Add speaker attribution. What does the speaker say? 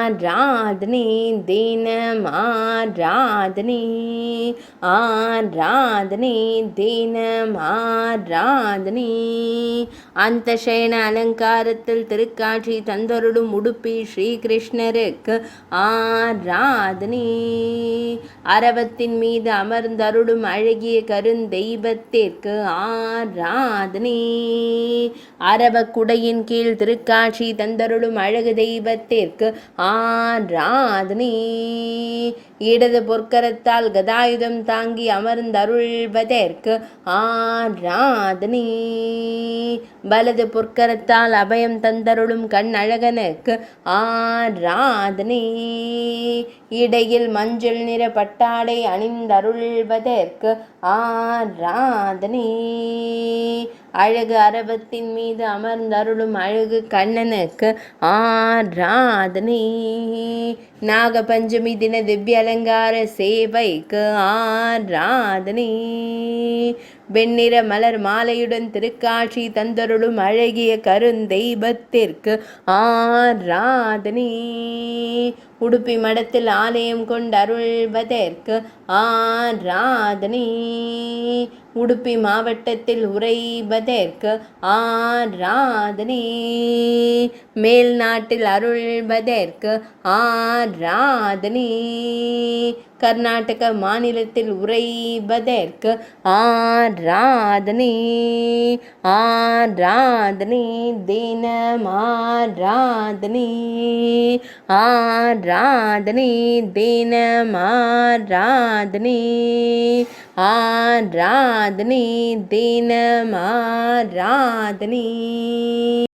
Speaker 1: ஆராதனை தினம் ஆராதனை ஆராதனை தினம் ஆராதனை அந்த சயன அலங்காரத்தில் திருக்காட்சி தந்தருடும் உடுப்பி ஸ்ரீகிருஷ்ணருக்கு ஆராதனை அரவத்தின் மீது அமர்ந்தருடும் அழகிய கருந்தெய்வத்திற்கு ஆராதனை அரவக்குடையின் கீழ் திருக்காட்சி தந்தருடும் அழகு தெய்வத்திற்கு ஆராதனை இடது பொற்கரத்தால் கதாயுதம் தாங்கி அமர்ந்தருள்வதற்கு ஆராதனை வலது பொற்கரத்தால் அபயம் தந்தருளும் கண் அழகனுக்கு ஆராதனை இடையில் மஞ்சள் நிற பட்டாடை அணிந்தருள்வதற்கு ஆராதனை அழகு அரவத்தின் மீது அமர்ந்தருளும் அழகு கண்ணனுக்கு ஆராதனை நாகபஞ்சமி தின திவ்ய அலங்கார சேவைக்கு ஆராதனை வெண்ணிற மலர் மாலையுடன் திருக்காட்சி தந்தருளும் அழகிய கருந்தெய்வத்திற்கு ஆராதனை உடுப்பி மடத்தில் ஆலயம் கொண்டருள்வதற்கு ஆராதனை உடுப்பி மாவட்டத்தில் உறைவதற்கு ஆராதனை மேல் நாட்டில் அருள்வதற்கு ஆராதனை கர்நாடக மாநிலத்தில் உறைவதற்கு ஆராதனை ஆராதனை தினம் ஆராதனை ஆராதனை தினம் ஆராதனை ஆராதனை தினம் ஆராதனை.